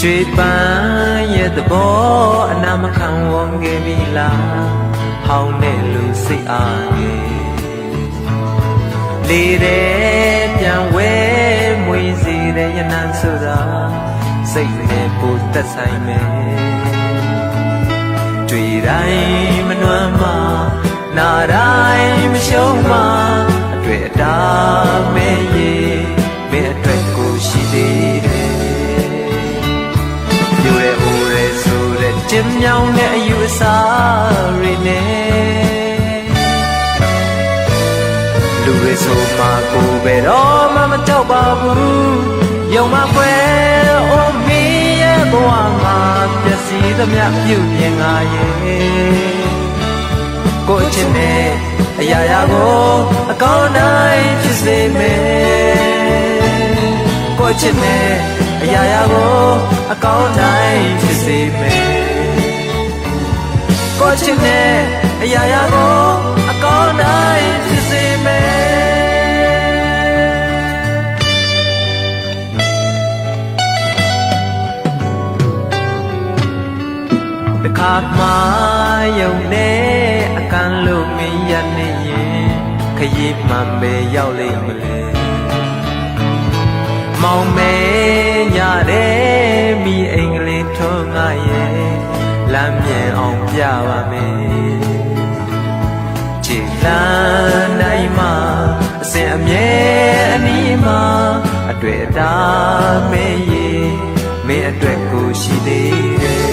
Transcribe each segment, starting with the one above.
ကျွေပန်းရဲ့သဘောအနာမခံဝန်ခဲ့ပြီလားဟောင်းနဲ့လူစိတ်အားငယ်လေတဲ့ပြန်ဝဲမွေးစီတဲ့ရနံဆိုတာစိတ်နဲ့ပိုသက်ဆိုင်မယ်တွေ့တိုင်းမနှမ်းမနာတိုင်းမရှုံးမအတွေ့အတာမဲ့ရေမဲ့အတွက်ကိုရှိသေးတယ်ပြိုတဲ့ဟိုတဲ့ဆိုတဲ့ကျင်းမြောင်းတဲ့အယူအဆတွေနဲ့လူတွေဆိုမှကိုပဲတော့မကြောက်ပါဘူးယုံမကွယ်အိုမီးရဲ့ဘဝမှာပျက်စီးသမျှပြုပြင်ငါရဲ့ကိုချစ်တဲ့အရာရာကိုအကောင်းတိုင်းဖြစ်စေမယ်ကိုချစ်တဲ့အရာရာကိုအကောင်းတိုင်းဖြစ်စေမယ်ကိုချစ်တဲ့အရာရာကိုအကောင်းတိုင်းဖြစ်စေမယ်တခါမှယုံနေအကန်လို့မင်းရနေရင်ခရီးမှန်ပဲရောက်လိမ့်မလဲမောင်မဲညတဲ့မိအင်္ဂလိပ်ထုံးငါရဲ့လမ်းမြင်အောင်ပြပါမယ်ခြေလမ်းတိုင်းမှာအစဉ်အမြဲအနီးမှာအတွေ့အတာမဲရဲ့မင်းအတွက်ကိုရှိသေးတယ်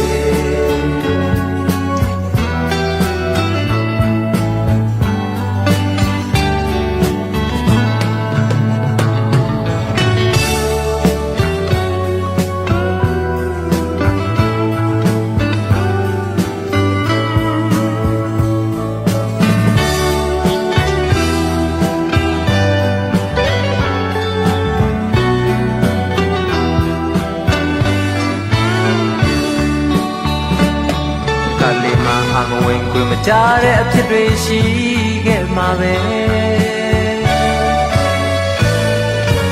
မဝင်ခွင့်မကြားတဲ့အဖြစ်တွေရှိခဲ့မှာပဲ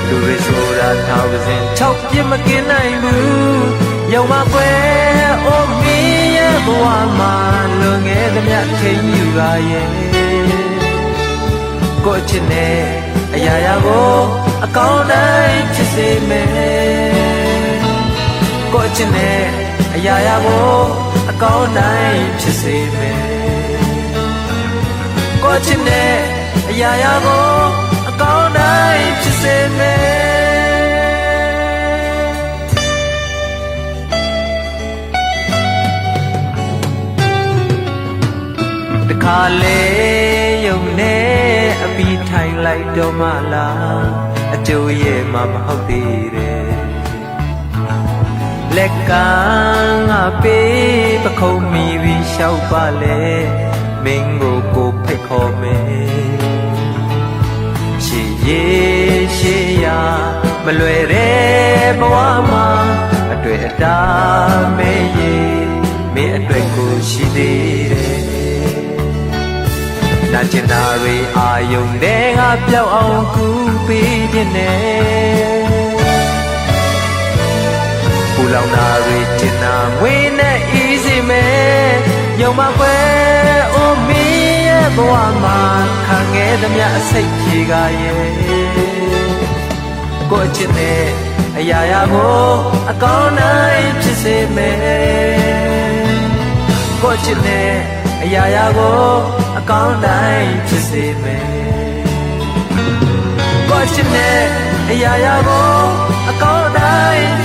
လူတွေဆိုတာထောက်စဉ်6ပြစ်မကင်းနိုင်ဘူးယုံမကွယ်အိုမီးရဲ့ဘဝမှာလွန်ခဲ့သမျှချိန်ယူပါရဲ့ကိုချစ်နဲ့အရာရာကိုအကောင်းတိုင်းဖြစ်စေမယ်ကိုချစ်နဲ့အရာရာကိုအကောင်းတိုင်းဖြစ်စေမယ်ကိုချစ်တဲ့အရာရာကိုအကောင်းတိုင်းဖြစ်စေမယ်တခါလေယုံနေအပီးထိုင်လိုက်တော့မှလားအကျိုးရဲ့မှမဟုတ်သေးတယ်လက်ကငါပေးပခုံးမိပြီးလျှောက်ပါလေမင်းကိုဖိတ်ခေါ်မယ်ရှေ့ရေးရှေ့ရမလွယ်တဲ့ဘဝမှာအတွေ့အတာမဲရဲ့မင်းအတွက်ကိုရှိသေးတယ်နာကျင်တာတွေအာယုံတဲ့ငါပြောက်အောင်ကူပေးခြင်းနဲ့ပူလောင်တာတွေကျင်နာငွေနဲ့အေးစေမယ်ယုံမကွယ်အိုမီးရဲ့ဘဝမှာခံခဲ့သမျှအစိတ်ဖြေကရဲ့ကိုချစ်နဲ့အရာရာကိုအကောင်းတိုင်းဖြစ်စေမယ်ကိုချစ်နဲ့အရာရာကိုအကောင်းတိုင်းဖြစ်စေမယ်ကိုချစ်နဲ့အရာရာကိုအကောင်းတိုင်း